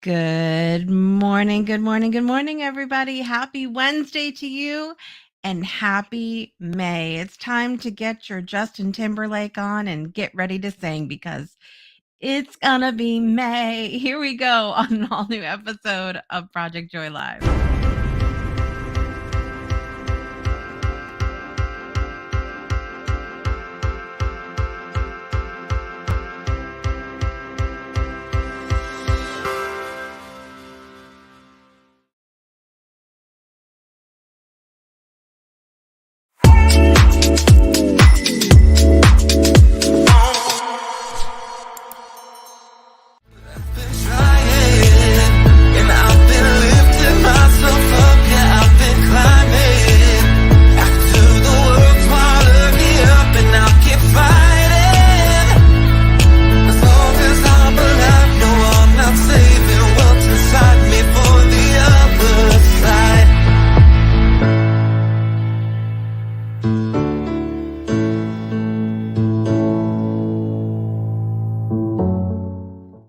Good morning, good morning, good morning, everybody. Happy Wednesday to you and happy May. It's time to get your Justin Timberlake on and get ready to sing because it's gonna be May. Here we go on an all new episode of Project Joy Live.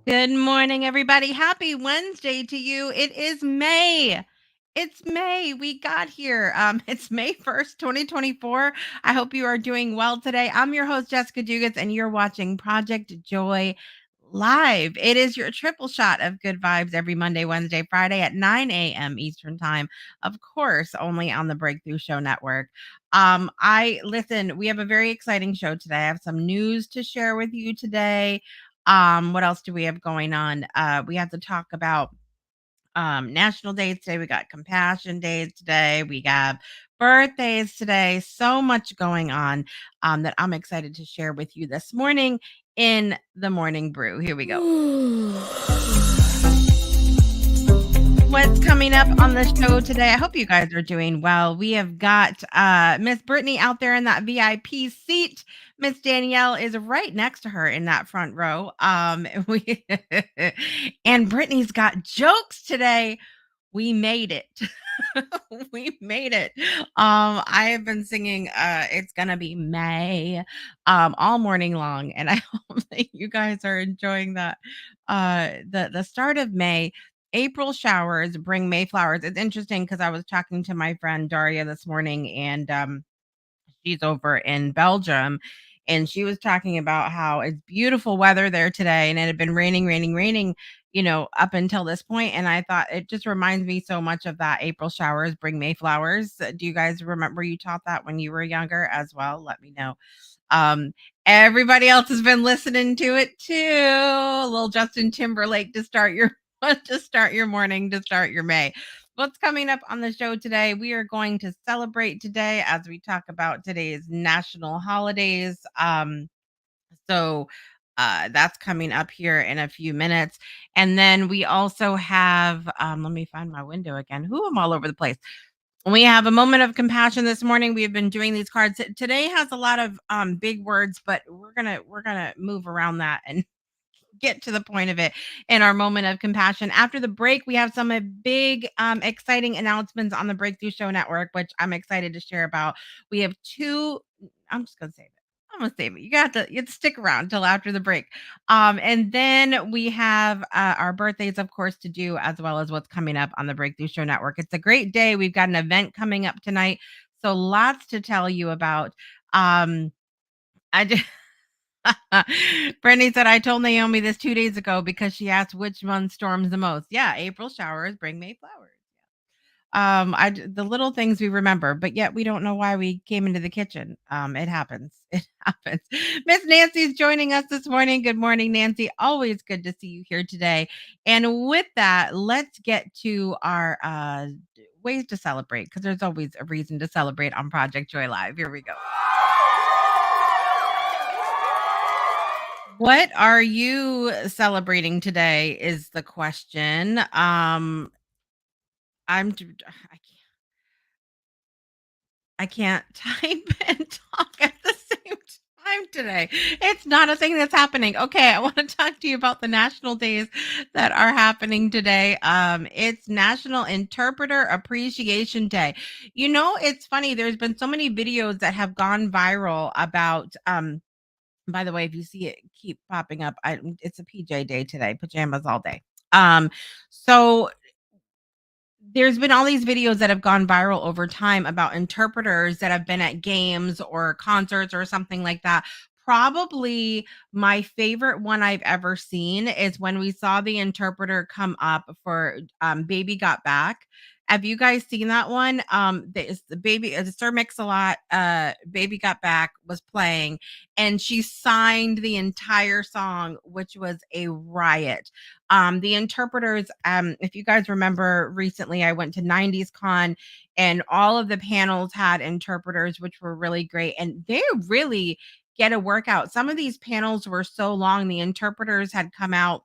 Good morning, everybody. Happy Wednesday to you. It is May. It's May. We got here. It's May 1st, 2024. I hope you are doing well today. I'm your host, Jessica Dugas, and you're watching Project Joy Live. It is your triple shot of good vibes every Monday, Wednesday, Friday at 9 a.m. Eastern Time. Of course, only on the Breakthrough Show Network. We have a very exciting show today. I have some news to share with you today. What else do we have going on? We have to talk about national days today. We got compassion days today. We have birthdays today. So much going on that I'm excited to share with you this morning in the morning brew. Here we go. What's coming up on the show today? I hope you guys are doing well. We have got Miss Brittany out there in that VIP seat. Miss Danielle is right next to her in that front row. We and Brittany's got jokes today. We made it. We made it. I have been singing It's Gonna Be May all morning long, and I hope that you guys are enjoying that. The start of May. April showers bring May flowers. It's interesting because I was talking to my friend Daria this morning, and she's over in Belgium, and she was talking about how it's beautiful weather there today, and it had been raining, up until this point. And I thought it just reminds me so much of that April showers bring May flowers. Do you guys remember you taught that when you were younger as well? Let me know. Um, Everybody else has been listening to it too. A little Justin Timberlake to start your to start your morning, to start your May. What's coming up on the show today? We are going to celebrate today as we talk about today's national holidays. So that's coming up here in a few minutes. And then we also have, let me find my window again. Who I'm all over the place. We have a moment of compassion this morning. We have been doing these cards. Today has a lot of big words, but we're gonna move around that and get to the point of it in our moment of compassion. After the break, we have some big, exciting announcements on the Breakthrough Show Network, which I'm excited to share about. We have two. I'm just gonna save it. I'm gonna save it. You have to stick around till after the break. And then we have our birthdays, of course, to do, as well as what's coming up on the Breakthrough Show Network. It's a great day. We've got an event coming up tonight, so lots to tell you about. I just Brittany said, I told Naomi this 2 days ago because she asked which month storms the most. Yeah, April showers bring May flowers. The little things we remember, but yet we don't know why we came into the kitchen. It happens. It happens. Miss Nancy's joining us this morning. Good morning, Nancy. Always good to see you here today. And with that, let's get to our ways to celebrate, because there's always a reason to celebrate on Project Joy Live. Here we go. What are you celebrating today is the question. I'm d- I can't type and talk at the same time today. It's not a thing that's happening. Okay, I want to talk to you about the national days that are happening today. It's National Interpreter Appreciation Day. It's funny. There's been so many videos that have gone viral about by the way, if you see it keep popping up, it's a PJ day today, pajamas all day. Um, so there's been all these videos that have gone viral over time about interpreters that have been at games or concerts or something like that. Probably my favorite one I've ever seen is when we saw the interpreter come up for Baby Got Back. Have you guys seen that one? The baby, Sir Mix-a-Lot, Baby Got Back was playing, and she signed the entire song, which was a riot. The interpreters, if you guys remember recently, I went to 90s Con and all of the panels had interpreters, which were really great. And they really get a workout. Some of these panels were so long, the interpreters had come out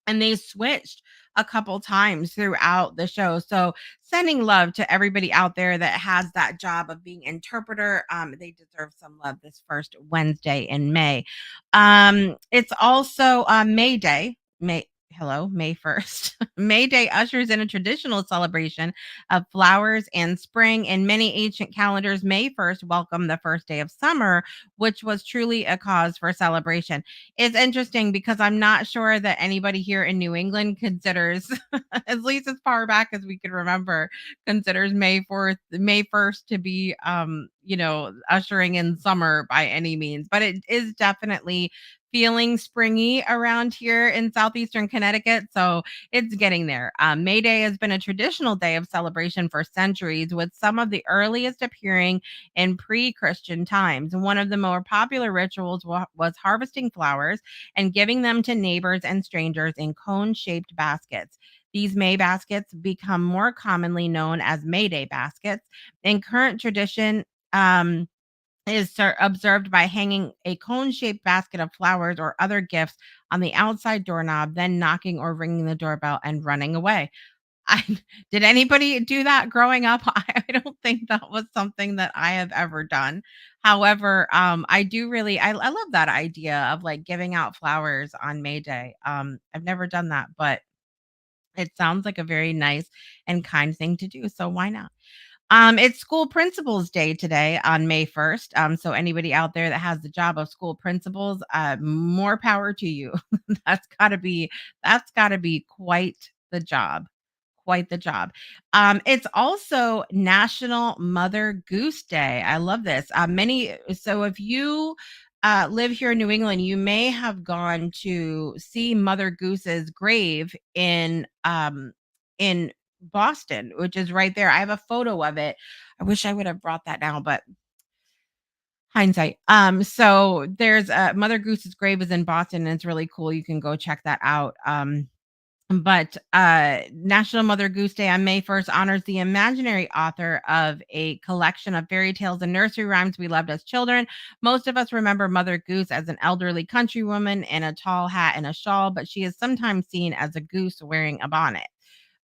and they switched a couple times throughout the show. So sending love to everybody out there that has that job of being interpreter. They deserve some love this first Wednesday in May. It's also May Day. May 1st. May Day ushers in a traditional celebration of flowers and spring. In many ancient calendars, May 1st welcomed the first day of summer, which was truly a cause for celebration. It's interesting because I'm not sure that anybody here in New England considers, at least as far back as we can remember, considers May 1st to be, ushering in summer by any means. But it is definitely feeling springy around here in southeastern Connecticut. So it's getting there. May Day has been a traditional day of celebration for centuries, with some of the earliest appearing in pre Christian times. One of the more popular rituals was harvesting flowers and giving them to neighbors and strangers in cone shaped baskets. These May baskets become more commonly known as May Day baskets. In current tradition, is observed by hanging a cone shaped basket of flowers or other gifts on the outside doorknob, then knocking or ringing the doorbell and running away. I did anybody do that growing up? I don't think that was something that I have ever done. However, I do really I love that idea of like giving out flowers on May Day. I've never done that, but it sounds like a very nice and kind thing to do. So why not? It's School Principals Day today on May 1st. So anybody out there that has the job of school principals, more power to you. That's gotta be that's gotta be quite the job. Quite the job. It's also National Mother Goose Day. I love this. So if you live here in New England, you may have gone to see Mother Goose's grave in Boston, which is right there. I have a photo of it. I wish I would have brought that now, but hindsight. So there's Mother Goose's grave is in Boston, and it's really cool. You can go check that out. But National Mother Goose Day on May 1st honors the imaginary author of a collection of fairy tales and nursery rhymes we loved as children. Most of us remember Mother Goose as an elderly countrywoman in a tall hat and a shawl, but she is sometimes seen as a goose wearing a bonnet.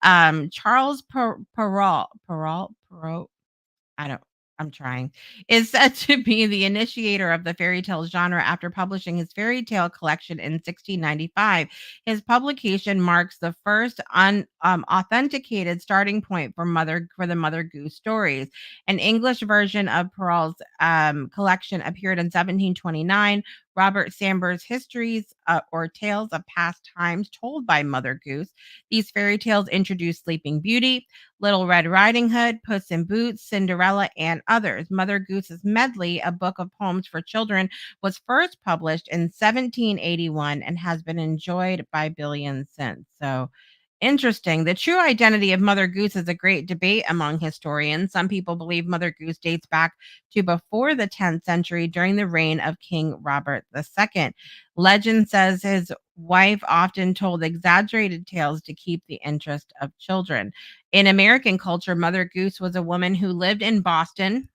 Charles Perrault, I don't I'm trying, is said to be the initiator of the fairy tale genre after publishing his fairy tale collection in 1695. His publication marks the first authenticated starting point for the Mother Goose stories. An English version of Perrault's collection appeared in 1729. Robert Samber's histories or tales of past times told by Mother Goose. These fairy tales introduced Sleeping Beauty, Little Red Riding Hood, Puss in Boots, Cinderella, and others. Mother Goose's Medley, a book of poems for children, was first published in 1781 and has been enjoyed by billions since. So interesting. The true identity of Mother Goose is a great debate among historians. Some people believe Mother Goose dates back to before the 10th century during the reign of King Robert II. Legend says his wife often told exaggerated tales to keep the interest of children. In American culture, Mother Goose was a woman who lived in Boston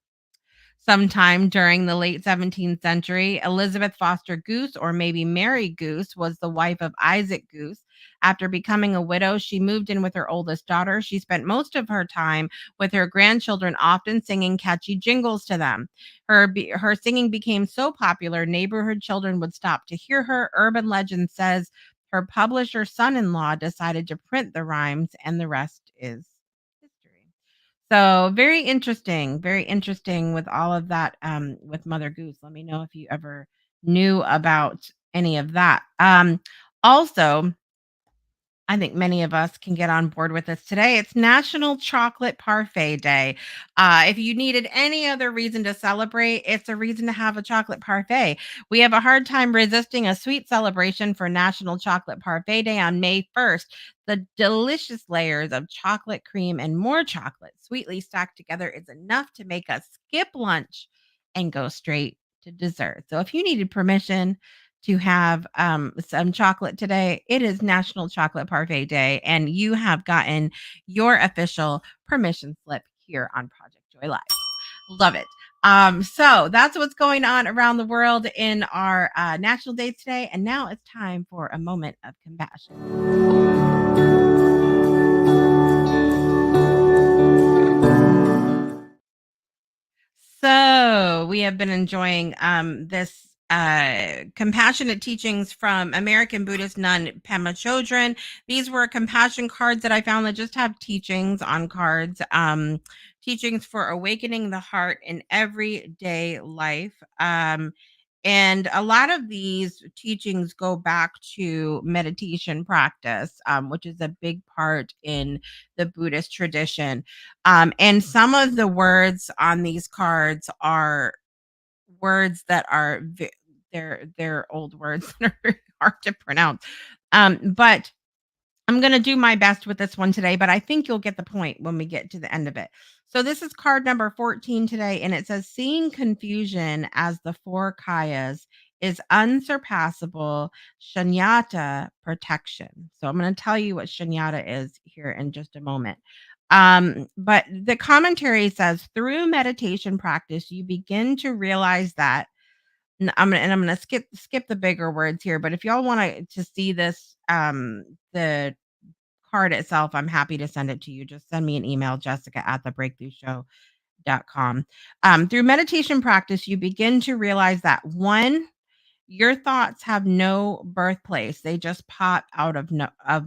sometime during the late 17th century. Elizabeth Foster Goose, or maybe Mary Goose, was the wife of Isaac Goose. After becoming a widow, she moved in with her oldest daughter. She spent most of her time with her grandchildren, often singing catchy jingles to them. Her singing became so popular, neighborhood children would stop to hear her. Urban legend says her publisher son in law decided to print the rhymes, and the rest is history. So very interesting with all of that with Mother Goose. Let me know if you ever knew about any of that. Also, I think many of us can get on board with this today. It's National Chocolate Parfait Day. If you needed any other reason to celebrate, it's a reason to have a chocolate parfait. We have a hard time resisting a sweet celebration for National Chocolate Parfait Day on May 1st. The delicious layers of chocolate cream and more chocolate sweetly stacked together is enough to make us skip lunch and go straight to dessert. So if you needed permission to have some chocolate today, it is National Chocolate Parfait Day, and you have gotten your official permission slip here on Project Joy Live. Love it. So that's what's going on around the world in our national day today. And now it's time for a moment of compassion. So we have been enjoying this compassionate teachings from American Buddhist nun Pema Chodron. These were compassion cards that I found that just have teachings on cards, teachings for awakening the heart in everyday life. And a lot of these teachings go back to meditation practice, which is a big part in the Buddhist tradition. And some of the words on these cards are words that are they're old words that are very hard to pronounce. But I'm going to do my best with this one today, but I think you'll get the point when we get to the end of it. So this is card number 14 today, and it says, seeing confusion as the four kayas is unsurpassable shunyata protection. So I'm going to tell you what shunyata is here in just a moment. But the commentary says, through meditation practice, you begin to realize that, I'm gonna skip the bigger words here, but if y'all want to see this, the card itself, I'm happy to send it to you. Just send me an email, Jessica at thebreakthroughshow.com. Through meditation practice, you begin to realize that one, your thoughts have no birthplace. They just pop out of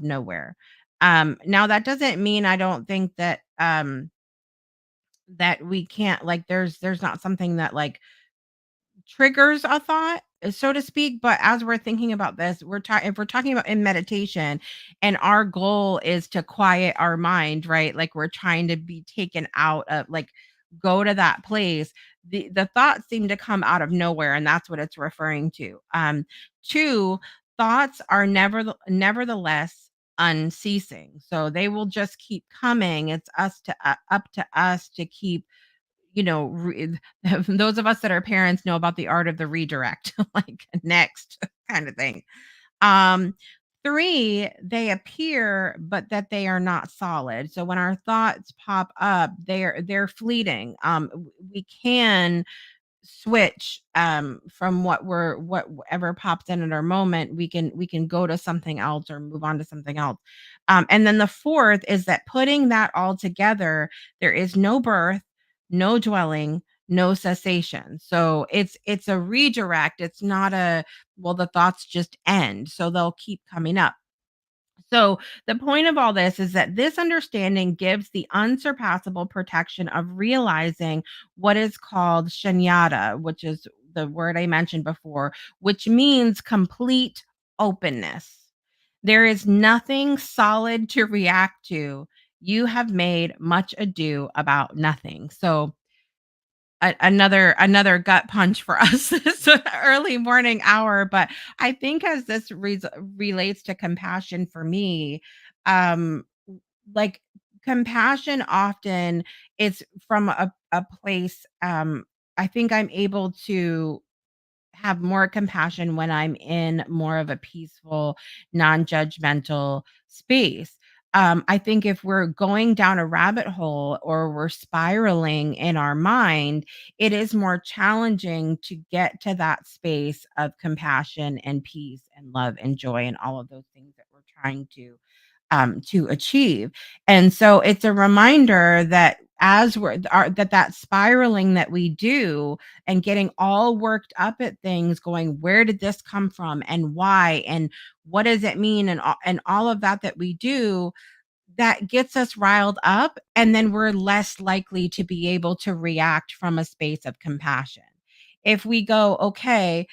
nowhere. Now that doesn't mean I don't think that that we can't, like, there's not something that like triggers a thought, so to speak. But as we're thinking about this, if we're talking about in meditation, and our goal is to quiet our mind, right? Like we're trying to be taken out of, like, go to that place. The thoughts seem to come out of nowhere, and that's what it's referring to. Two, thoughts are nevertheless unceasing, so they will just keep coming. It's up to us to keep, those of us that are parents know about the art of the redirect, like next kind of thing. Um, Three, they appear, but that they are not solid. So when our thoughts pop up, they're fleeting. We can switch from whatever pops in at our moment. We can go to something else or move on to something else. And then the fourth is that putting that all together, there is no birth, no dwelling, no cessation. So it's a redirect. It's not a, well, the thoughts just end, so they'll keep coming up. So, the point of all this is that this understanding gives the unsurpassable protection of realizing what is called shunyata, which is the word I mentioned before, which means complete openness. There is nothing solid to react to. You have made much ado about nothing. So, another gut punch for us this early morning hour. But I think as this relates to compassion for me, um like, compassion often is from a place, I think I'm able to have more compassion when I'm in more of a peaceful, non-judgmental space. I think if we're going down a rabbit hole or we're spiraling in our mind, it is more challenging to get to that space of compassion and peace and love and joy and all of those things that we're trying to achieve. And so it's a reminder that as that spiraling that we do and getting all worked up at things, going, where did this come from and why and what does it mean, and all of that we do, that gets us riled up, and then we're less likely to be able to react from a space of compassion. If we go, okay,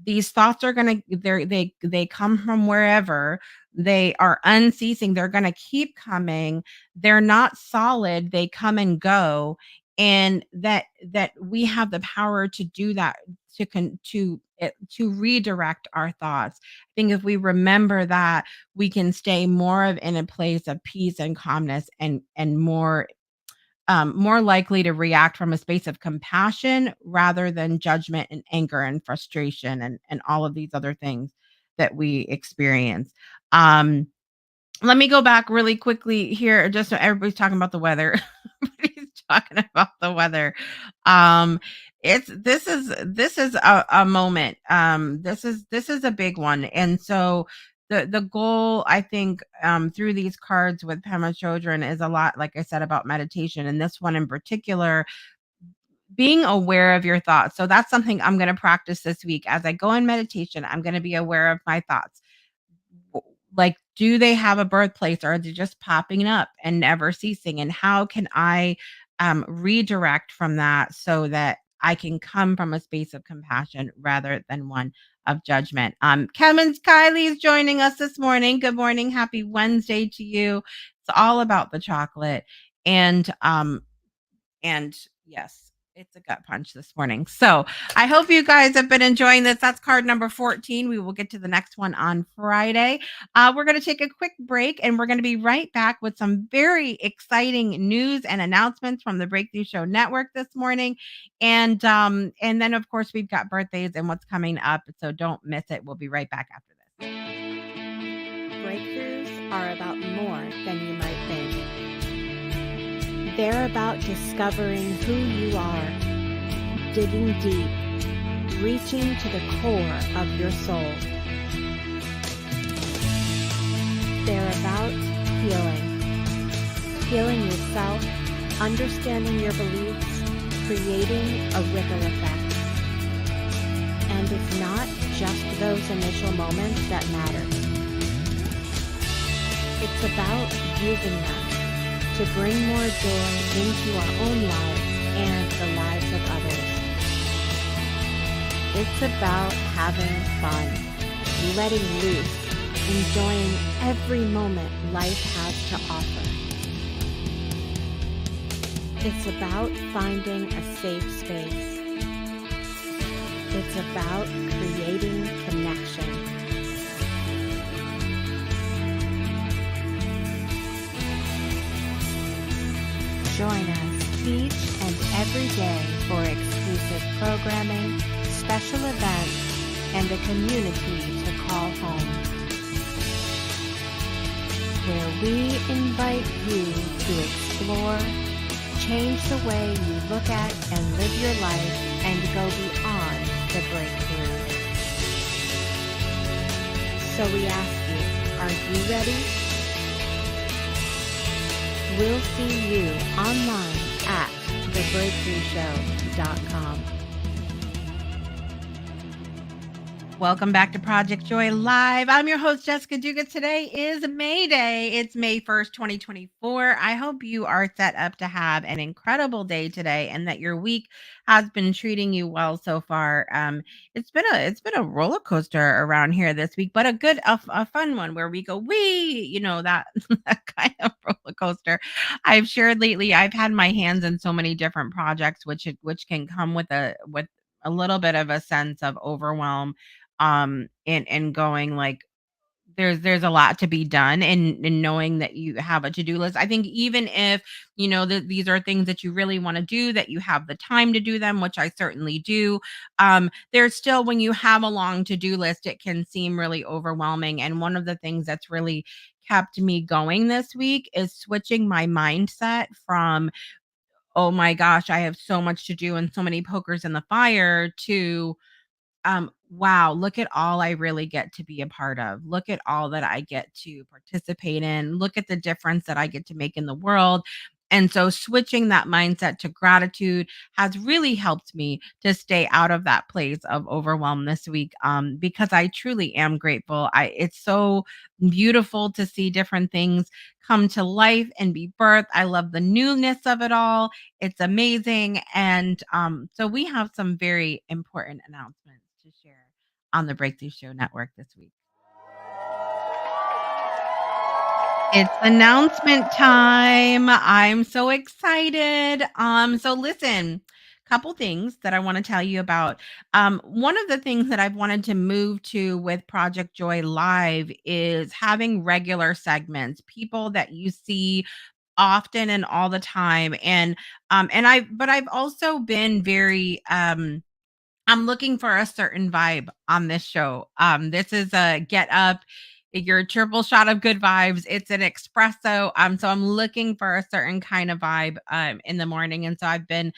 these thoughts are going to, they come from wherever, They are unceasing. They're going to keep coming. They're not solid. They come and go. And that we have the power to do that, to redirect our thoughts. I think if we remember that, we can stay more of in a place of peace and calmness, and more likely to react from a space of compassion rather than judgment and anger and frustration, and all of these other things that we experience. Um, Let me go back really quickly here, just so everybody's talking about the weather. Everybody's talking about the weather. Um, it's this is a moment. This is a big one, and so the goal, I think, through these cards with Pema Chodron is a lot, like I said, about meditation, and this one in particular, being aware of your thoughts. So that's something I'm going to practice this week as I go in meditation. I'm going to be aware of my thoughts. Like, do they have a birthplace, or are they just popping up and never ceasing? And how can I redirect from that so that I can come from a space of compassion rather than one of judgment? Kylie's joining us this morning. Good morning. Happy Wednesday to you. It's all about the chocolate. And yes, it's a gut punch this morning. So I hope you guys have been enjoying this. That's card number 14. We will get to the next one on Friday. We're going to take a quick break, and we're going to be right back with some very exciting news and announcements from the Breakthrough Show Network this morning. And then of course we've got birthdays and what's coming up. So don't miss it. We'll be right back after this. Breakthroughs are about more than you might think. They're about discovering who you are, digging deep, reaching to the core of your soul. They're about healing yourself, understanding your beliefs, creating a ripple effect. And it's not just those initial moments that matter. It's about using them to bring more joy into our own lives and the lives of others. It's about having fun, letting loose, enjoying every moment life has to offer. It's about finding a safe space. It's about creating connection. Join us each and every day for exclusive programming, special events, and a community to call home, where we invite you to explore, change the way you look at and live your life, and go beyond the breakthrough. So we ask you, are you ready? We'll see you online at thebreakthroughshow.com. Welcome back to Project Joy Live. I'm your host, Jessica Dugas. Today is May Day. It's May 1st, 2024. I hope you are set up to have an incredible day today, and that your week has been treating you well so far. It's been a roller coaster around here this week, but a fun one where we go, that, that kind of roller coaster. I've shared lately, I've had my hands in so many different projects, which can come with a little bit of a sense of overwhelm, and going like, there's a lot to be done, and knowing that you have a to-do list. I think even if that these are things that you really want to do, that you have the time to do them, which I certainly do. There's still, when you have a long to-do list, it can seem really overwhelming. And one of the things that's really kept me going this week is switching my mindset from, oh my gosh, I have so much to do and so many pokers in the fire, to wow, look at all I really get to be a part of. Look at all that I get to participate in. Look at the difference that I get to make in the world. And so switching that mindset to gratitude has really helped me to stay out of that place of overwhelm this week, because I truly am grateful. It's so beautiful to see different things come to life and be birthed. I love the newness of it all. It's amazing. And so we have some very important announcements to share on the Breakthrough Show Network this week. It's announcement time. I'm so excited. So listen, couple things that I want to tell you about. One of the things that I've wanted to move to with Project Joy Live is having regular segments, people that you see often and all the time. I've also been very I'm looking for a certain vibe on this show. This is a get up, your triple shot of good vibes. It's an espresso. So I'm looking for a certain kind of vibe in the morning. And so I've been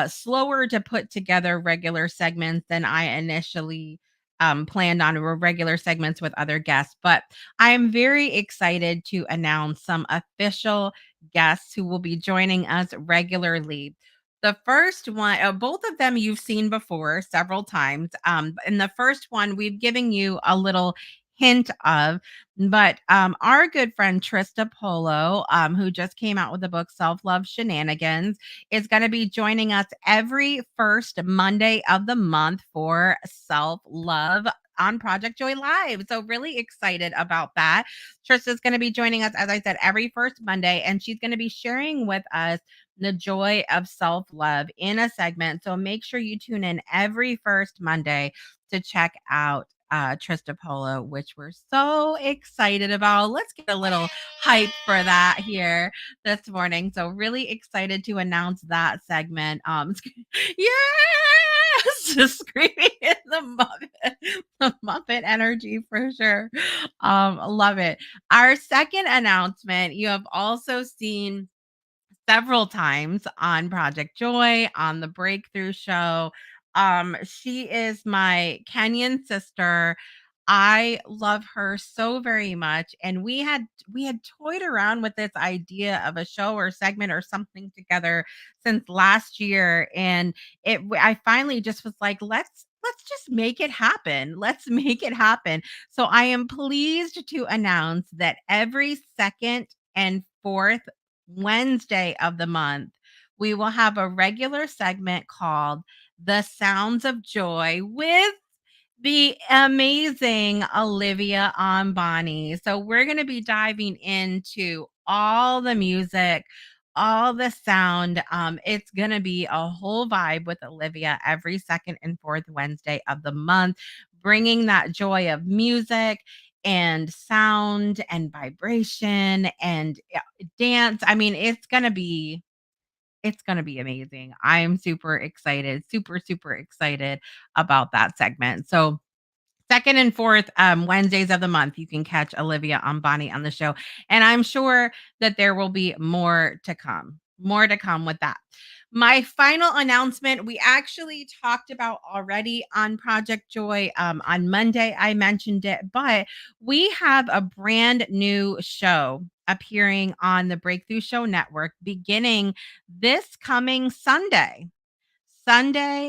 slower to put together regular segments than I initially planned on, or regular segments with other guests. But I am very excited to announce some official guests who will be joining us regularly. The first one, both of them you've seen before several times. In the first one, we've given you a little hint of, but our good friend Trista Polo, who just came out with the book Self Love Shenanigans, is going to be joining us every first Monday of the month for Self Love on Project Joy Live. So, really excited about that. Trista's going to be joining us, as I said, every first Monday, and she's going to be sharing with us the joy of self love in a segment. So make sure you tune in every first Monday to check out Trista Polo, which we're so excited about. Let's get a little hype for that here this morning. So really excited to announce that segment. Yes, screaming in the Muppet energy for sure. Love it. Our second announcement, you have also seen several times on Project Joy, on the Breakthrough Show. She is my Kenyan sister. I love her so very much, and we had toyed around with this idea of a show or segment or something together since last year, and I finally just was like, let's just make it happen. Let's make it happen. So I am pleased to announce that every second and fourth Wednesday of the month, we will have a regular segment called The Sounds of Joy with the amazing Olivia Ambani. So we're going to be diving into all the music, all the sound. It's going to be a whole vibe with Olivia every second and fourth Wednesday of the month, bringing that joy of music and sound and vibration and dance. I mean, it's going to be amazing. I'm super excited, super, super excited about that segment. So, second and fourth Wednesdays of the month, you can catch Olivia Ambani on the show. And I'm sure that there will be more to come with that. My final announcement, we actually talked about already on Project Joy. On Monday, I mentioned it, but we have a brand new show appearing on the Breakthrough Show Network beginning this coming Sunday,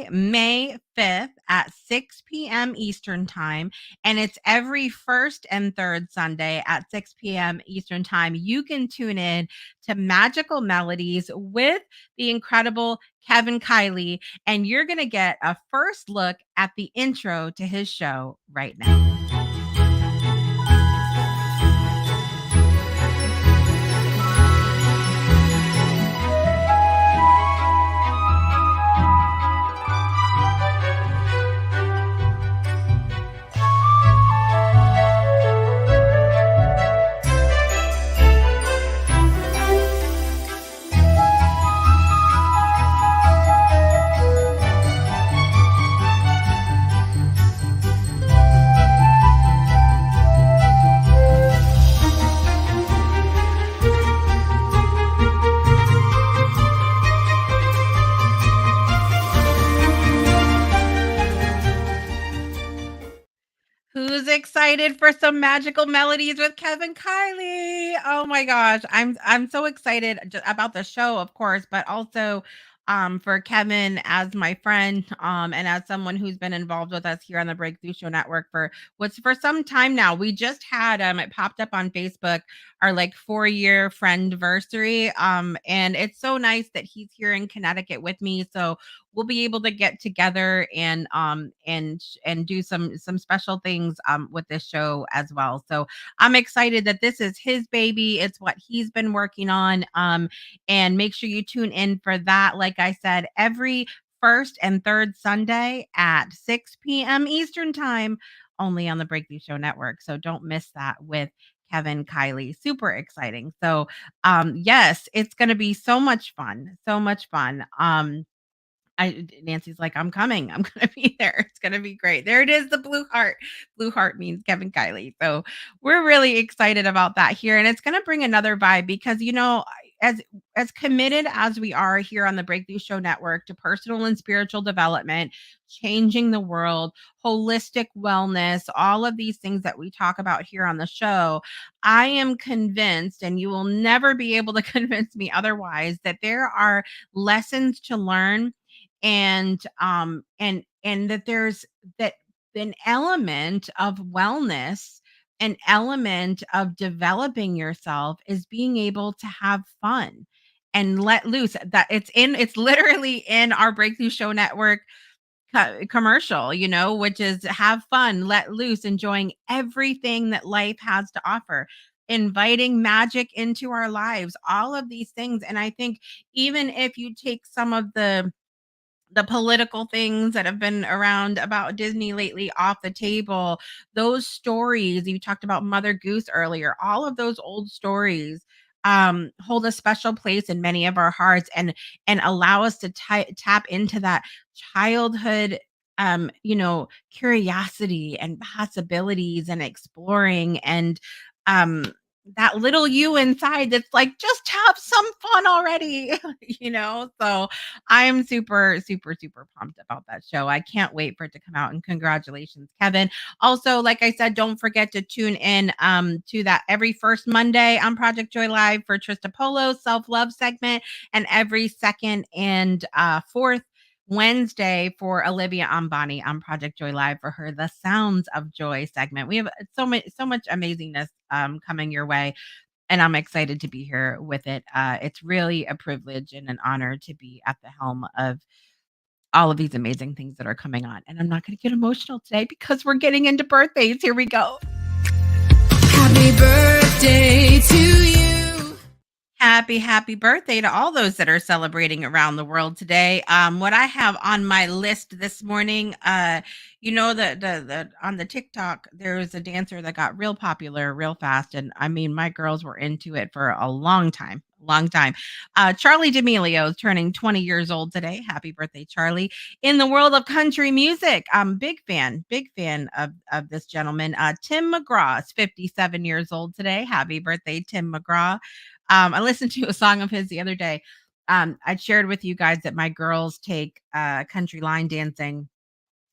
May 5th at 6 p.m. Eastern Time. And it's every first and third Sunday at 6 p.m. Eastern Time. You can tune in to Magical Melodies with the incredible Kevin Kiley, and you're going to get a first look at the intro to his show right now. Who's excited for some magical melodies with Kevin Kiley? Oh my gosh, I'm so excited about the show, of course, but also for Kevin as my friend and as someone who's been involved with us here on the Breakthrough Show Network for some time now. We just had it popped up on Facebook, our like 4-year friendversary, and it's so nice that he's here in Connecticut with me. So we'll be able to get together and do some special things with this show as well. So I'm excited that this is his baby. It's what he's been working on. And make sure you tune in for that. Like I said, every first and third Sunday at 6 p.m. Eastern time, only on the Breakthrough Show Network. So don't miss that with Kevin Kiley. Super exciting. So yes, it's going to be so much fun. So much fun. Nancy's like, I'm coming. I'm gonna be there. It's gonna be great. There it is, the blue heart. Blue heart means Kevin Kiley. So we're really excited about that here. And it's gonna bring another vibe because as committed as we are here on the Breakthrough Show Network to personal and spiritual development, changing the world, holistic wellness, all of these things that we talk about here on the show, I am convinced, and you will never be able to convince me otherwise, that there are lessons to learn and that there's that an element of wellness, an element of developing yourself is being able to have fun and let loose. That it's literally in our Breakthrough Show Network commercial, which is have fun, let loose, enjoying everything that life has to offer, inviting magic into our lives, all of these things. And I think even if you take some of the political things that have been around about Disney lately off the table. Those stories, you talked about Mother Goose earlier, all of those old stories hold a special place in many of our hearts and allow us to tap into that childhood curiosity and possibilities and exploring and um that little you inside that's like, just have some fun already. So I'm super, super, super pumped about that show. I can't wait for it to come out. And congratulations, Kevin. Also, like I said, don't forget to tune in to that every first Monday on Project Joy Live for Trista Polo's self-love segment, and every second and fourth Wednesday for Olivia Ambani on Project Joy Live for her The Sounds of Joy segment. We have so much amazingness coming your way, and I'm excited to be here with it. It's really a privilege and an honor to be at the helm of all of these amazing things that are coming on. And I'm not going to get emotional today because we're getting into birthdays. Here we go. Happy birthday to you. Happy birthday to all those that are celebrating around the world today. What I have on my list this morning, the on the TikTok, there was a dancer that got real popular real fast, and I mean, my girls were into it for a long time. Long time. Charlie D'Amelio is turning 20 years old today. Happy birthday, Charlie. In the world of country music, I'm big fan of this gentleman. Tim McGraw is 57 years old today. Happy birthday, Tim McGraw. I listened to a song of his the other day. I shared with you guys that my girls take country line dancing.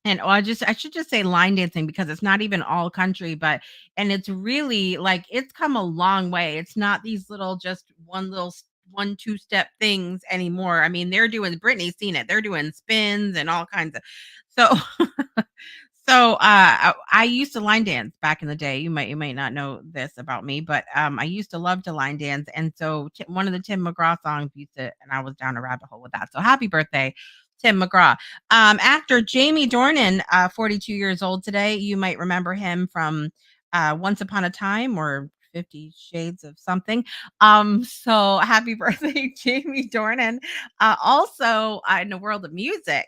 And I should just say line dancing because it's not even all country, and it's really like it's come a long way. It's not these little just one two step things anymore. I mean, they're doing Brittany's seen it. They're doing spins and all kinds of so I used to line dance back in the day. You might not know this about me, but I used to love to line dance, and so one of the Tim McGraw songs used to, and I was down a rabbit hole with that. So happy birthday, Tim McGraw. Actor Jamie Dornan, 42 years old today. You might remember him from Once Upon a Time or 50 Shades of something. So happy birthday, Jamie Dornan. Also, in the world of music,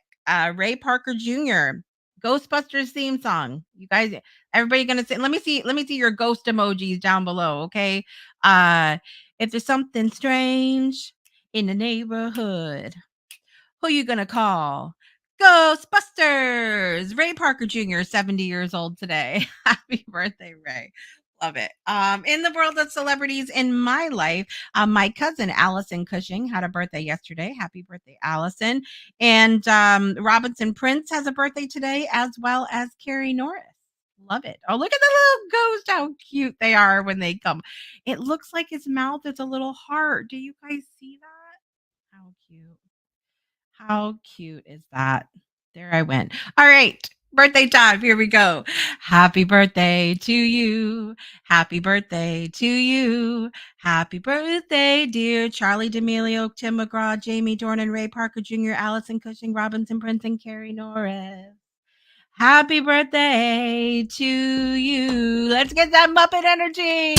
Ray Parker Jr. Ghostbusters theme song. You guys, everybody gonna say, let me see your ghost emojis down below, okay? Uh if there's something strange in the neighborhood, who you gonna call? Ghostbusters! Ray Parker Jr., 70 years old today. Happy birthday, Ray. Love it. In the world of celebrities in my life, my cousin Allison Cushing had a birthday yesterday. Happy birthday, Allison. And Robinson Prince has a birthday today, as well as Carrie Norris. Love it. Oh, look at the little ghost, how cute they are when they come. It looks like his mouth is a little heart. Do you guys see that? How cute is that? There I went. All right. Birthday time. Here we go. Happy birthday to you. Happy birthday to you. Happy birthday, dear Charlie D'Amelio, Tim McGraw, Jamie Dornan, Ray Parker Jr., Allison Cushing, Robinson Prince, and Carrie Norris. Happy birthday to you. Let's get that Muppet energy.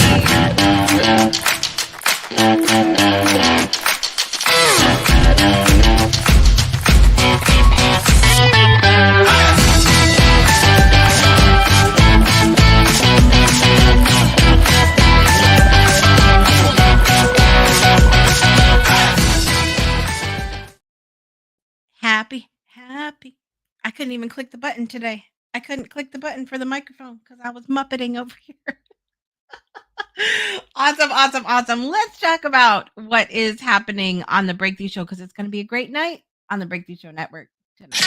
Happy. I couldn't even click the button today. I couldn't click the button for the microphone because I was muppeting over here. Awesome. Let's talk about what is happening on the Breakthrough Show because it's going to be a great night on the Breakthrough Show Network tonight.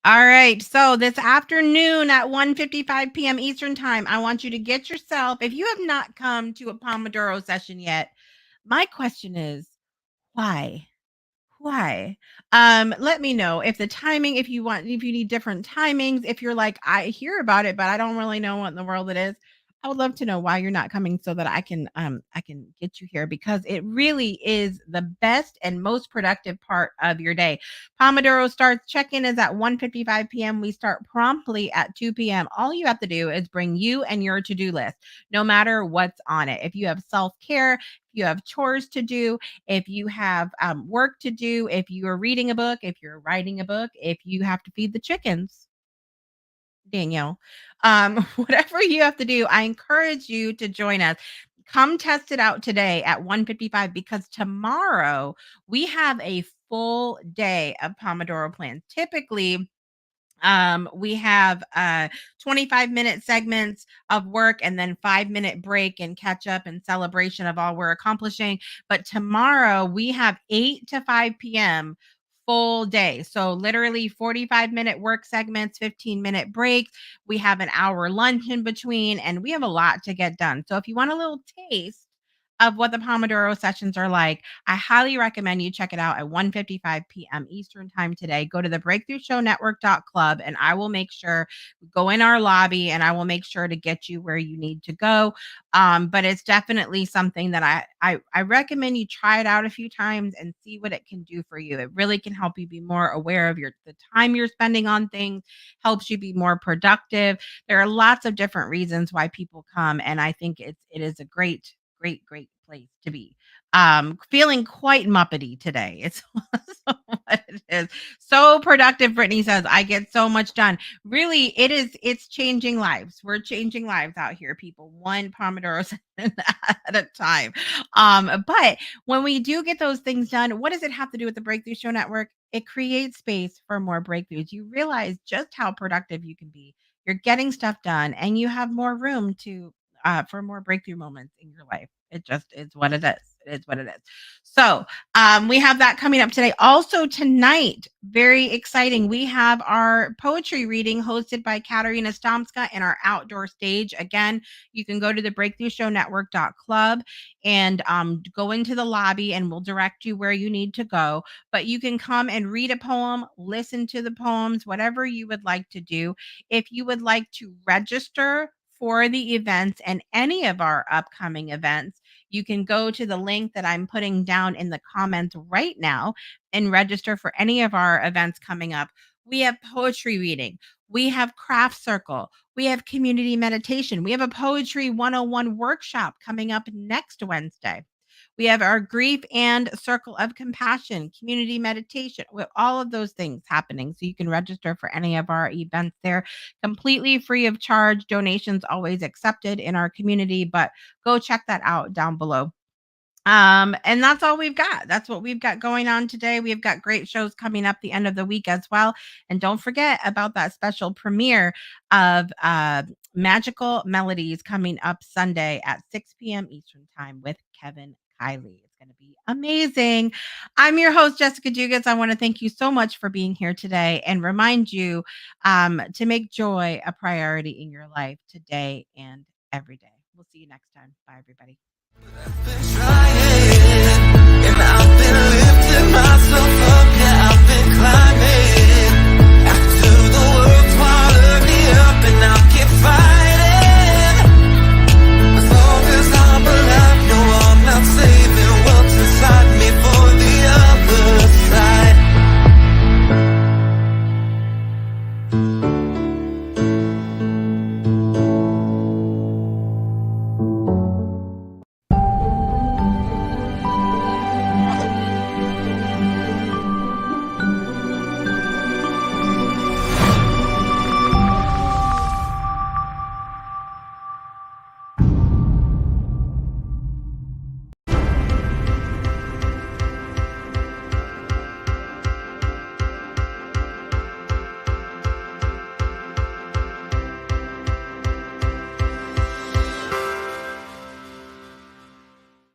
All right. So this afternoon at 1:55 p.m. Eastern Time, I want you to get yourself, if you have not come to a Pomodoro session yet, my question is, why? Why? Let me know if the timing, if you need different timings, if you're like, I hear about it, but I don't really know what in the world it is. I would love to know why you're not coming so that I can get you here because it really is the best and most productive part of your day. Pomodoro starts check-in is at 1:55 p.m. We start promptly at 2 p.m. All you have to do is bring you and your to-do list, no matter what's on it. If you have self-care, if you have chores to do, if you have work to do, if you are reading a book, if you're writing a book, if you have to feed the chickens, Danielle, whatever you have to do, I encourage you to join us. Come test it out today at 1:55 because tomorrow we have a full day of Pomodoro plans. Typically, we have 25-minute segments of work and then 5-minute break and catch up and celebration of all we're accomplishing. But tomorrow we have 8 to 5 p.m. full day. So literally 45-minute work segments, 15-minute breaks. We have an hour lunch in between, and we have a lot to get done. So if you want a little taste of what the Pomodoro sessions are like, I highly recommend you check it out at 1:55 p.m. Eastern Time today. Go to the breakthroughshownetwork.club and I will make sure go in our lobby and I will make sure to get you where you need to go. But it's definitely something that I recommend you try it out a few times and see what it can do for you. It really can help you be more aware of the time you're spending on things, helps you be more productive. There are lots of different reasons why people come, and I think it is a great place to be. Feeling quite muppety today. It's what it is. So productive, Brittany says. I get so much done. Really, it's changing lives. We're changing lives out here, people. One Pomodoro session at a time. But when we do get those things done, what does it have to do with the Breakthrough Show Network? It creates space for more breakthroughs. You realize just how productive you can be. You're getting stuff done and you have more room to for more breakthrough moments in your life. It just is what it is. It is what it is. So we have that coming up today. Also tonight, very exciting. We have our poetry reading hosted by Katerina Stomska in our outdoor stage. Again, you can go to the breakthroughshownetwork.club and go into the lobby and we'll direct you where you need to go. But you can come and read a poem, listen to the poems, whatever you would like to do. If you would like to register for the events and any of our upcoming events, you can go to the link that I'm putting down in the comments right now and register for any of our events coming up. We have poetry reading, we have craft circle, we have community meditation, we have a poetry 101 workshop coming up next Wednesday. We have our grief and circle of compassion, community meditation, with all of those things happening. So you can register for any of our events there completely free of charge. Donations always accepted in our community, but go check that out down below. And that's all we've got. That's what we've got going on today. We've got great shows coming up the end of the week as well. And don't forget about that special premiere of Magical Melodies coming up Sunday at 6 p.m. Eastern Time with Kevin Kiley. It's going to be amazing. I'm your host, Jessica Dugas. I want to thank you so much for being here today and remind you to make joy a priority in your life today and every day. We'll see you next time. Bye, everybody.